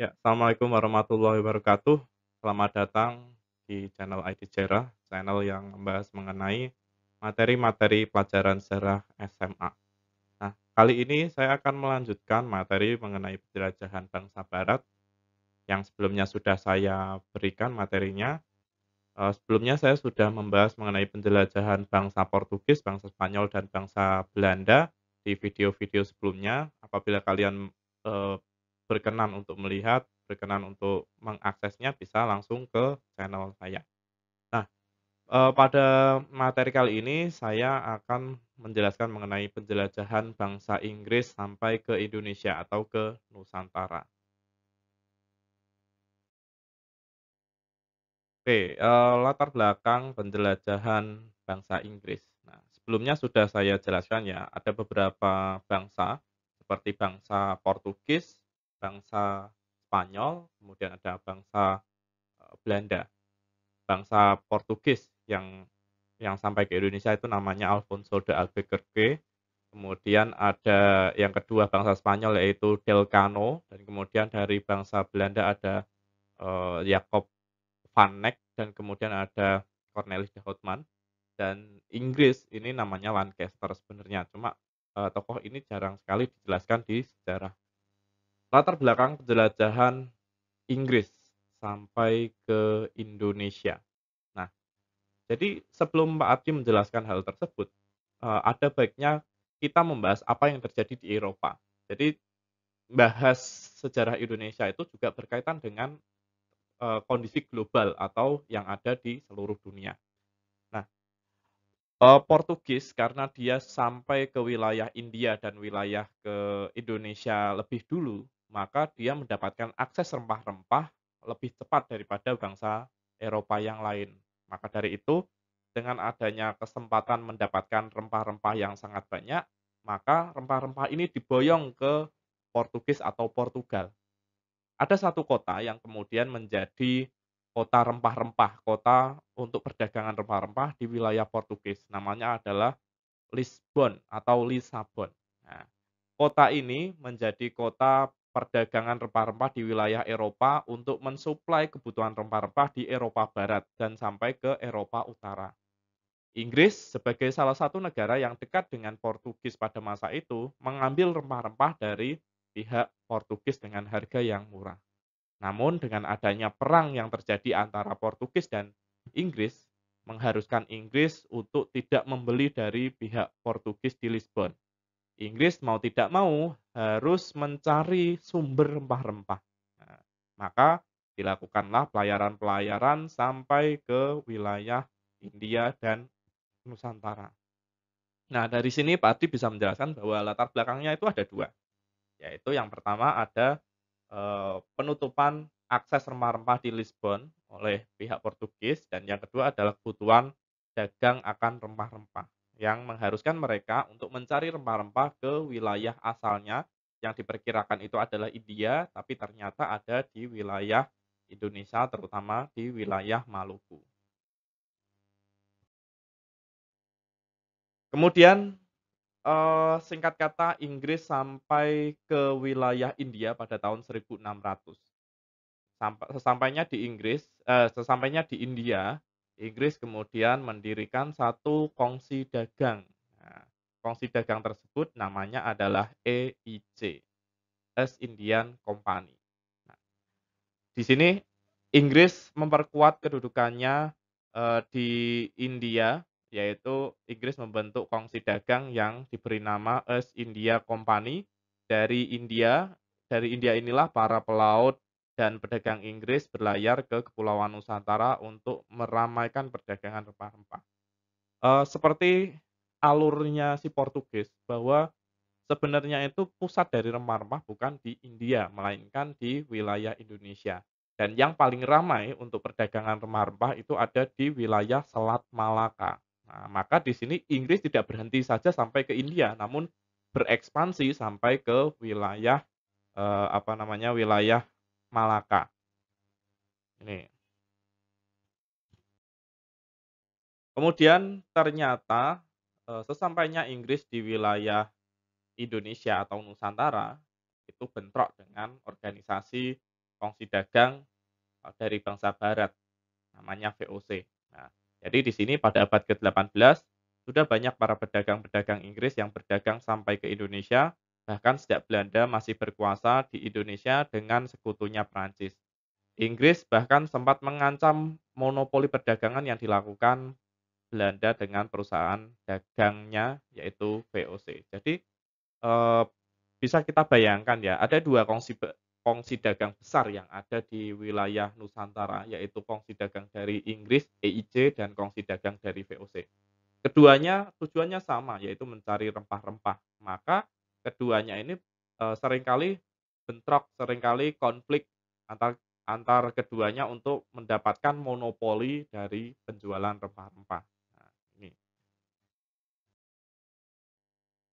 Ya, Assalamualaikum warahmatullahi wabarakatuh. Selamat datang di channel ID Sejarah, channel yang membahas mengenai materi-materi pelajaran sejarah SMA. Nah, kali ini saya akan melanjutkan materi mengenai penjelajahan bangsa Barat yang sebelumnya sudah saya berikan materinya. Sebelumnya saya sudah membahas mengenai penjelajahan bangsa Portugis, bangsa Spanyol, dan bangsa Belanda di video-video sebelumnya. Apabila kalian eh, berkenan untuk melihat, berkenan untuk mengaksesnya, bisa langsung ke channel saya. Nah, pada materi kali ini saya akan menjelaskan mengenai penjelajahan bangsa Inggris sampai ke Indonesia atau ke Nusantara. Oke, latar belakang penjelajahan bangsa Inggris. Nah, sebelumnya sudah saya jelaskan ya, ada beberapa bangsa seperti bangsa Portugis, bangsa Spanyol, kemudian ada bangsa, Belanda. Bangsa Portugis yang sampai ke Indonesia itu namanya Alfonso de Albuquerque, kemudian ada yang kedua bangsa Spanyol yaitu Delcano, dan kemudian dari bangsa Belanda ada, Jacob van Eyck, dan kemudian ada Cornelis de Houtman, dan Inggris ini namanya Lancaster sebenarnya, cuma, tokoh ini jarang sekali dijelaskan di sejarah. Latar belakang penjelajahan Inggris sampai ke Indonesia. Nah, jadi sebelum Pak Ardi menjelaskan hal tersebut, ada baiknya kita membahas apa yang terjadi di Eropa. Jadi bahas sejarah Indonesia itu juga berkaitan dengan, kondisi global atau yang ada di seluruh dunia. Nah, Portugis karena dia sampai ke wilayah India dan wilayah ke Indonesia lebih dulu, maka dia mendapatkan akses rempah-rempah lebih cepat daripada bangsa Eropa yang lain. Maka dari itu, dengan adanya kesempatan mendapatkan rempah-rempah yang sangat banyak, maka rempah-rempah ini diboyong ke Portugis atau Portugal. Ada satu kota yang kemudian menjadi kota rempah-rempah, kota untuk perdagangan rempah-rempah di wilayah Portugis, namanya adalah Lisbon atau Lisabon. Nah, kota ini menjadi kota perdagangan rempah-rempah di wilayah Eropa untuk mensuplai kebutuhan rempah-rempah di Eropa Barat dan sampai ke Eropa Utara. Inggris sebagai salah satu negara yang dekat dengan Portugis pada masa itu mengambil rempah-rempah dari pihak Portugis dengan harga yang murah. Namun dengan adanya perang yang terjadi antara Portugis dan Inggris, mengharuskan Inggris untuk tidak membeli dari pihak Portugis di Lisbon. Inggris mau tidak mau harus mencari sumber rempah-rempah. Nah, maka dilakukanlah pelayaran-pelayaran sampai ke wilayah India dan Nusantara. Nah, dari sini Pak Adi bisa menjelaskan bahwa latar belakangnya itu ada dua, yaitu yang pertama ada penutupan akses rempah-rempah di Lisbon oleh pihak Portugis, dan yang kedua adalah kebutuhan dagang akan rempah-rempah yang mengharuskan mereka untuk mencari rempah-rempah ke wilayah asalnya yang diperkirakan itu adalah India, tapi ternyata ada di wilayah Indonesia, terutama di wilayah Maluku. Kemudian, singkat kata Inggris sampai ke wilayah India pada tahun 1600. Sesampainya di India, Inggris kemudian mendirikan satu kongsi dagang. Nah, kongsi dagang tersebut namanya adalah EIC, East Indian Company. Nah, di sini Inggris memperkuat kedudukannya, di India, yaitu Inggris membentuk kongsi dagang yang diberi nama East India Company. Dari India dari India inilah para pelaut dan pedagang Inggris berlayar ke Kepulauan Nusantara untuk meramaikan perdagangan rempah-rempah. Seperti alurnya si Portugis bahwa sebenarnya itu pusat dari rempah-rempah bukan di India, melainkan di wilayah Indonesia. Dan yang paling ramai untuk perdagangan rempah-rempah itu ada di wilayah Selat Malaka. Nah, maka di sini Inggris tidak berhenti saja sampai ke India, namun berekspansi sampai ke wilayah, wilayah Malaka. Ini. Kemudian ternyata, sesampainya Inggris di wilayah Indonesia atau Nusantara, itu bentrok dengan organisasi kongsi dagang, dari bangsa barat, namanya VOC. Nah, jadi di sini pada abad ke-18 sudah banyak para pedagang-pedagang Inggris yang berdagang sampai ke Indonesia, bahkan sejak Belanda masih berkuasa di Indonesia dengan sekutunya Prancis. Inggris bahkan sempat mengancam monopoli perdagangan yang dilakukan Belanda dengan perusahaan dagangnya yaitu VOC. Jadi, eee, bisa kita bayangkan ya, ada 2 kongsi dagang besar yang ada di wilayah Nusantara, yaitu kongsi dagang dari Inggris, EIC, dan kongsi dagang dari VOC. Keduanya tujuannya sama, yaitu mencari rempah-rempah. Maka keduanya ini, seringkali bentrok, seringkali konflik antar antar keduanya untuk mendapatkan monopoli dari penjualan rempah-rempah. Nah, ini.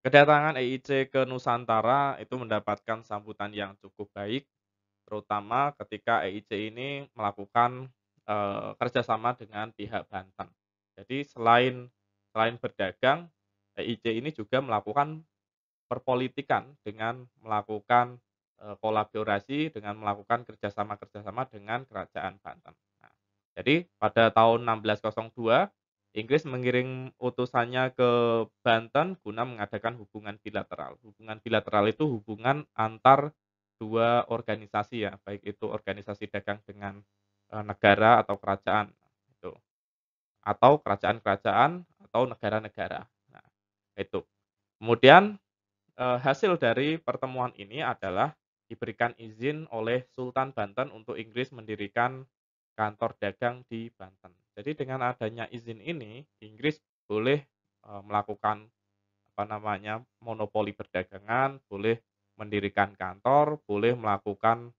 Kedatangan EIC ke Nusantara itu mendapatkan sambutan yang cukup baik, terutama ketika EIC ini melakukan, kerjasama dengan pihak Banten. Jadi selain berdagang, EIC ini juga melakukan perpolitikan dengan melakukan, kolaborasi, dengan melakukan kerjasama-kerjasama dengan kerajaan Banten. Nah, jadi pada tahun 1602, Inggris mengirim utusannya ke Banten guna mengadakan hubungan bilateral. Hubungan bilateral itu hubungan antar 2 organisasi ya, baik itu organisasi dagang dengan, negara atau kerajaan, itu. Atau kerajaan-kerajaan atau negara-negara. Nah, itu. Kemudian hasil dari pertemuan ini adalah diberikan izin oleh Sultan Banten untuk Inggris mendirikan kantor dagang di Banten. Jadi dengan adanya izin ini, Inggris boleh, melakukan, apa namanya, monopoli perdagangan, boleh mendirikan kantor, boleh melakukan,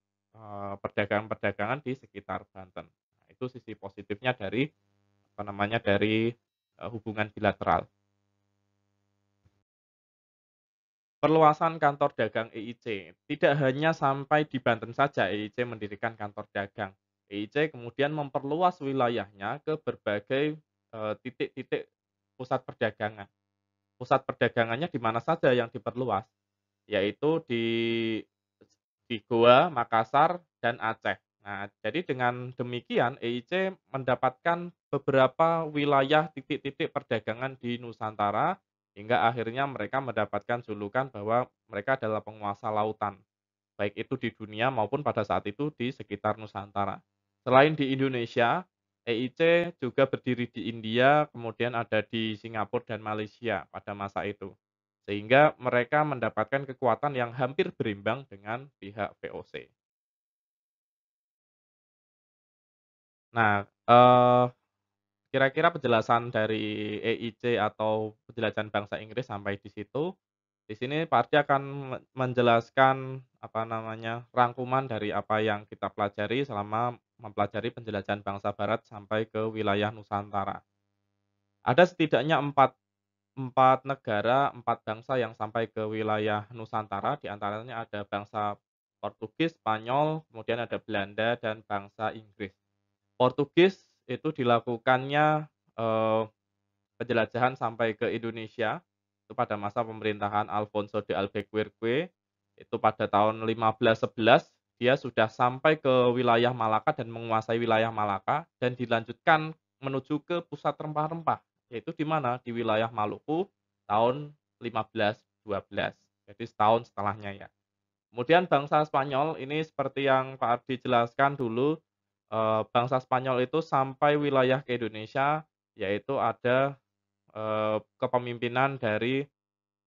perdagangan-perdagangan di sekitar Banten. Nah, itu sisi positifnya dari, apa namanya, dari, hubungan bilateral. Perluasan kantor dagang EIC, tidak hanya sampai di Banten saja EIC mendirikan kantor dagang. EIC kemudian memperluas wilayahnya ke berbagai, titik-titik pusat perdagangan. Pusat perdagangannya di mana saja yang diperluas, yaitu di Goa, Makassar, dan Aceh. Nah, jadi dengan demikian EIC mendapatkan beberapa wilayah titik-titik perdagangan di Nusantara, hingga akhirnya mereka mendapatkan julukan bahwa mereka adalah penguasa lautan, baik itu di dunia maupun pada saat itu di sekitar Nusantara. Selain di Indonesia, EIC juga berdiri di India, kemudian ada di Singapura dan Malaysia pada masa itu. Sehingga mereka mendapatkan kekuatan yang hampir berimbang dengan pihak VOC. Nah, kira-kira penjelasan dari EIC atau penjelajahan bangsa Inggris sampai di situ. Di sini Pak Ardi akan menjelaskan, apa namanya, rangkuman dari apa yang kita pelajari selama mempelajari penjelajahan bangsa barat sampai ke wilayah Nusantara. Ada setidaknya empat negara, 4 bangsa yang sampai ke wilayah Nusantara, di antaranya ada bangsa Portugis, Spanyol, kemudian ada Belanda, dan bangsa Inggris. Portugis itu dilakukannya, penjelajahan sampai ke Indonesia, itu pada masa pemerintahan Alfonso de Albuquerque, itu pada tahun 1511, dia sudah sampai ke wilayah Malaka dan menguasai wilayah Malaka, dan dilanjutkan menuju ke pusat rempah-rempah, yaitu di mana? Di wilayah Maluku tahun 1512, jadi setahun setelahnya ya. Kemudian bangsa Spanyol ini seperti yang Pak Ardi jelaskan dulu, bangsa Spanyol itu sampai wilayah ke Indonesia, yaitu ada, kepemimpinan dari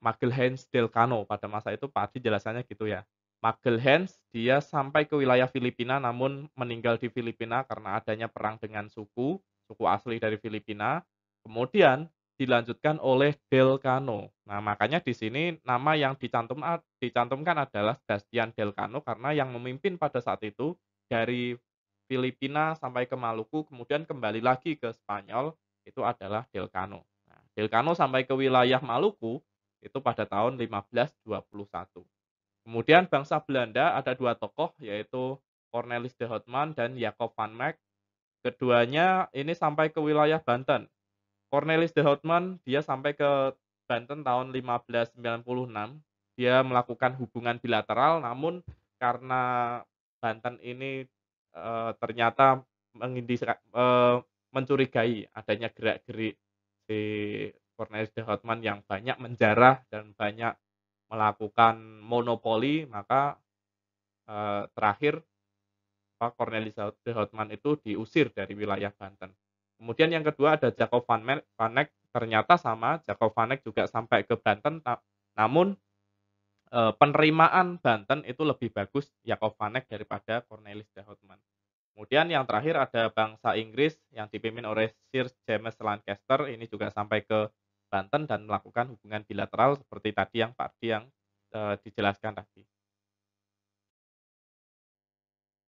Magalhães Delcano, pada masa itu Pak Adi jelasannya gitu ya. Magalhães dia sampai ke wilayah Filipina namun meninggal di Filipina karena adanya perang dengan suku asli dari Filipina. Kemudian dilanjutkan oleh Delcano. Nah, makanya di sini nama yang dicantumkan adalah Sebastian Delcano karena yang memimpin pada saat itu dari Filipina sampai ke Maluku kemudian kembali lagi ke Spanyol itu adalah Delcano. Nah, Delcano sampai ke wilayah Maluku itu pada tahun 1521. Kemudian bangsa Belanda ada 2 tokoh yaitu Cornelis de Houtman dan Jacob van Mack. Keduanya ini sampai ke wilayah Banten. Cornelis de Houtman dia sampai ke Banten tahun 1596. Dia melakukan hubungan bilateral namun karena Banten ini, ternyata mencurigai adanya gerak-gerik si Cornelis de Houtman yang banyak menjarah dan banyak melakukan monopoli, maka, terakhir Cornelis de Houtman itu diusir dari wilayah Banten. Kemudian yang kedua ada Jacob van Eyck, ternyata sama, Jacob van Eyck juga sampai ke Banten, namun, penerimaan Banten itu lebih bagus Jacob van Eyck daripada Cornelis de Houtman. Kemudian yang terakhir ada bangsa Inggris yang dipimpin oleh Sir James Lancaster, ini juga sampai ke Banten dan melakukan hubungan bilateral seperti tadi yang Pak Ardi yang, dijelaskan tadi.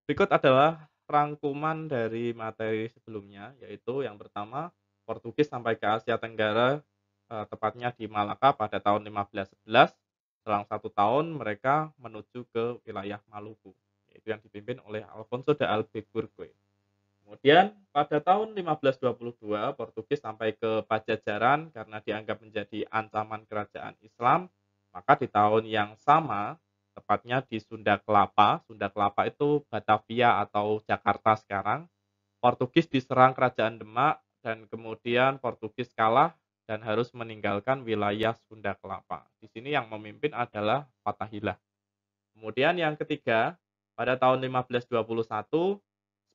Berikut adalah rangkuman dari materi sebelumnya, yaitu yang pertama, Portugis sampai ke Asia Tenggara, tepatnya di Malaka pada tahun 1511. Selang 1 tahun mereka menuju ke wilayah Maluku, yaitu yang dipimpin oleh Alfonso de Albuquerque. Kemudian pada tahun 1522 Portugis sampai ke Pajajaran karena dianggap menjadi ancaman kerajaan Islam. Maka di tahun yang sama, tepatnya di Sunda Kelapa itu Batavia atau Jakarta sekarang, Portugis diserang kerajaan Demak dan kemudian Portugis kalah dan harus meninggalkan wilayah Sunda Kelapa. Di sini yang memimpin adalah Fathahillah. Kemudian yang ketiga, pada tahun 1521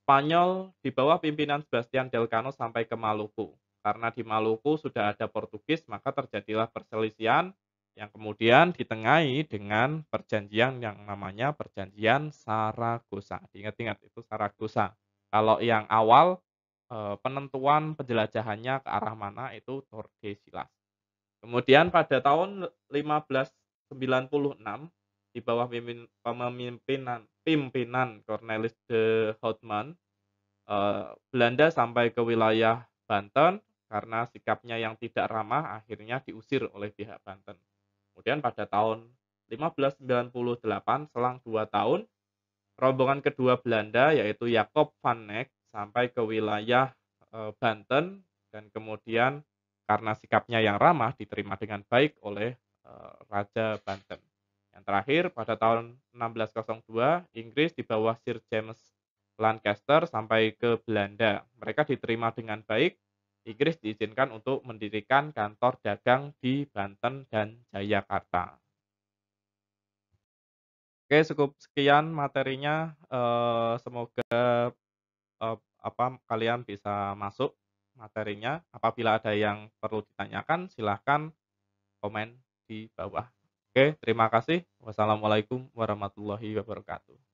Spanyol di bawah pimpinan Sebastian del Cano sampai ke Maluku. Karena di Maluku sudah ada Portugis, maka terjadilah perselisihan yang kemudian ditengahi dengan perjanjian yang namanya Perjanjian Saragossa. Diingat-ingat itu Saragossa. Kalau yang awal penentuan penjelajahannya ke arah mana itu Tordesillas. Kemudian pada tahun 1596 di bawah pimpinan Cornelis de Houtman, Belanda sampai ke wilayah Banten karena sikapnya yang tidak ramah akhirnya diusir oleh pihak Banten. Kemudian pada tahun 1598 selang 2 tahun, rombongan kedua Belanda yaitu Jacob van Eyck sampai ke wilayah, Banten dan kemudian karena sikapnya yang ramah diterima dengan baik oleh, Raja Banten. Yang terakhir pada tahun 1602 Inggris di bawah Sir James Lancaster sampai ke Belanda. Mereka diterima dengan baik, Inggris diizinkan untuk mendirikan kantor dagang di Banten dan Jayakarta. Oke, cukup sekian materinya, semoga, kalian bisa masuk materinya. Apabila ada yang perlu ditanyakan silahkan komen di bawah. Oke, terima kasih. Wassalamualaikum warahmatullahi wabarakatuh.